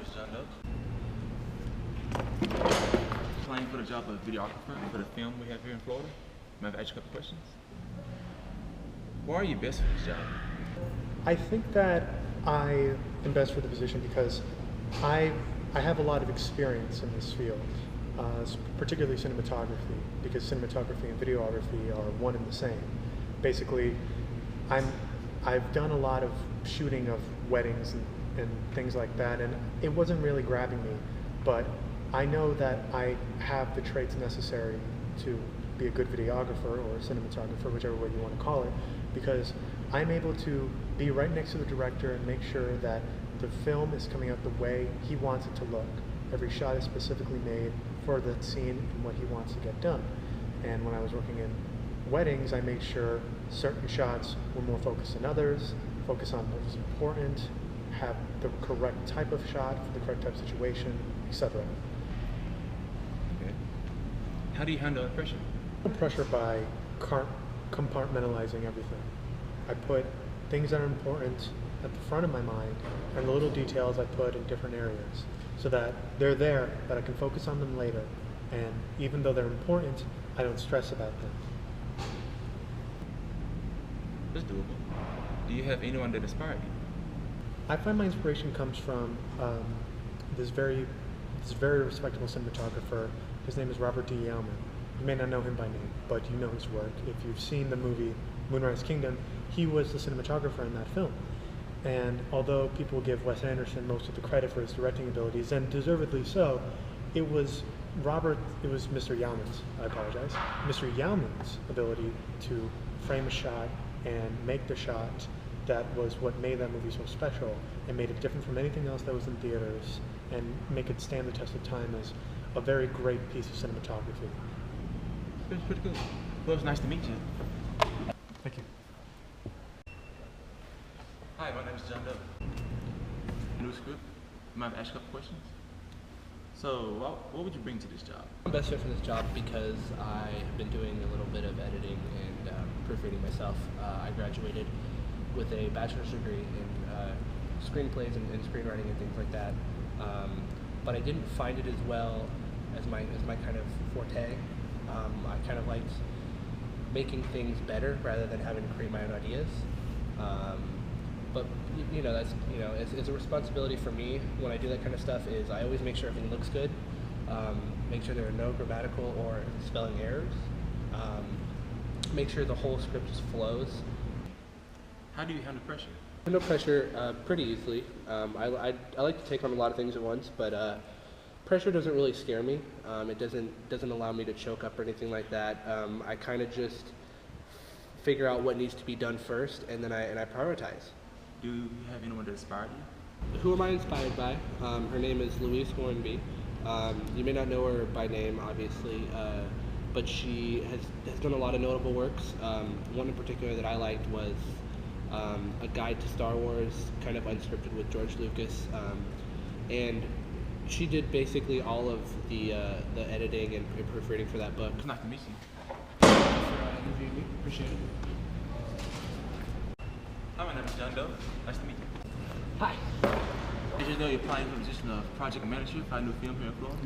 is John Doe. Applying for the job of videographer for the film we have here in Florida. May I ask you a couple questions? Why are you best for this job? I think that I am best for the position because I have a lot of experience in this field, particularly cinematography, because cinematography and videography are one and the same. Basically, I've done a lot of shooting of weddings and things like that, and it wasn't really grabbing me, but I know that I have the traits necessary to be a good videographer or cinematographer, whichever way you want to call it, because I'm able to be right next to the director and make sure that the film is coming out the way he wants it to look. Every shot is specifically made for the scene and what he wants to get done. And when I was working in weddings, I made sure certain shots were more focused than others, focus on what was important, have the correct type of shot for the correct type of situation, etc. Okay. How do you handle pressure? Pressure by compartmentalizing everything. I put things that are important at the front of my mind, and the little details I put in different areas, so that they're there, but I can focus on them later. And even though they're important, I don't stress about them. That's doable. Do you have anyone that inspired you? I find my inspiration comes from this very respectable cinematographer. His name is Robert D. Yeoman. You may not know him by name, but you know his work. If you've seen the movie Moonrise Kingdom, he was the cinematographer in that film. And although people give Wes Anderson most of the credit for his directing abilities, and deservedly so, it was Mr. Yeoman's, Mr. Yeoman's ability to frame a shot and make the shot that was what made that movie so special and made it different from anything else that was in theaters and make it stand the test of time as a very great piece of cinematography. It's pretty good. Well, it was nice to meet you. Thank you. Hi, my name is John Doe. New script. Might I ask you a couple questions? So, what would you bring to this job? I'm best fit for this job because I have been doing a little bit of editing and proofreading myself. I graduated with a bachelor's degree in screenplays and screenwriting and things like that, but I didn't find it as well as my kind of forte. I kind of liked making things better rather than having to create my own ideas. But it's a responsibility for me when I do that kind of stuff. Is I always make sure everything looks good, make sure there are no grammatical or spelling errors, make sure the whole script just flows. How do you handle pressure? I handle pressure pretty easily. I like to take on a lot of things at once, but pressure doesn't really scare me. It doesn't allow me to choke up or anything like that. I kind of just figure out what needs to be done first, and then I prioritize. Do you have anyone that inspired you? Who am I inspired by? Her name is Louise Hornby. You may not know her by name, obviously, but she has done a lot of notable works. One in particular that I liked was A Guide to Star Wars, kind of unscripted with George Lucas, and she did basically all of the editing and proofreading for that book. It's nice to meet you. Thank you for interviewing me. Appreciate it. Hi, my name is John Doe. Nice to meet you. Hi. As you know, you're applying for the position of project manager for a new film here in Florida.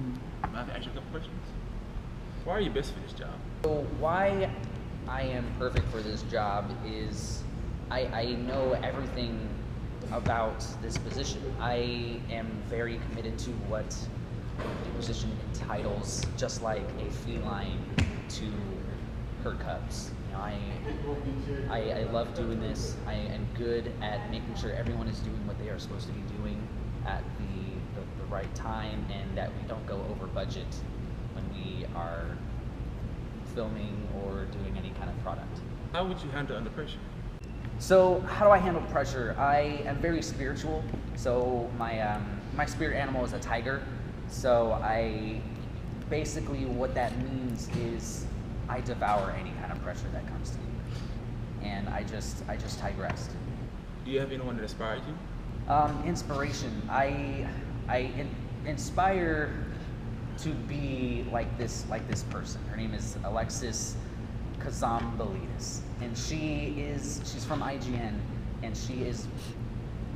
May I ask you a couple questions? Why are you best for this job? So why I am perfect for this job is I know everything about this position. I am very committed to what the position entitles, just like a feline to her cubs. You know, I love doing this. I am good at making sure everyone is doing what they are supposed to be doing at the right time, and that we don't go over budget when we are filming or doing any kind of product. How would you handle under pressure? So how do I handle pressure? I am very spiritual. So my spirit animal is a tiger. So I basically what that means is I devour any kind of pressure that comes to me, and I just tigress. Do you have anyone that inspired you? Inspiration. I inspire to be like this person. Her name is Alexis Kazambalidis, and she's from IGN, and she is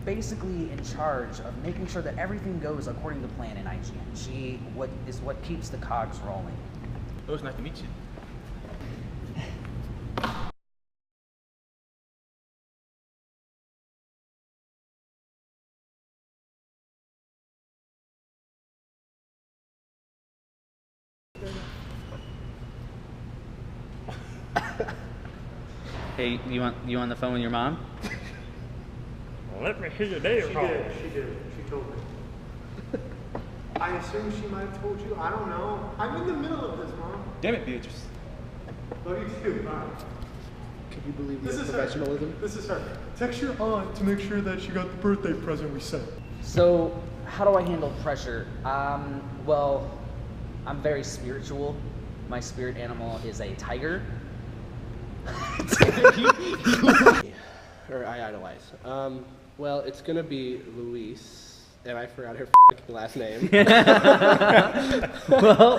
basically in charge of making sure that everything goes according to plan in IGN. She is what keeps the cogs rolling. It was nice to meet you. Hey, you on the phone with your mom? Let me hear your name wrong. She did. She told me. I assume she might have told you. I don't know. I'm in the middle of this, Mom. Damn it, Beatrice. Love you too. Bye. Can you believe This the is professionalism? her. This is her. Text your aunt to make sure that she got the birthday present we sent. So, how do I handle pressure? Well, I'm very spiritual. My spirit animal is a tiger. Or I idolize. Well, it's gonna be Luis, and I forgot her last name. Well.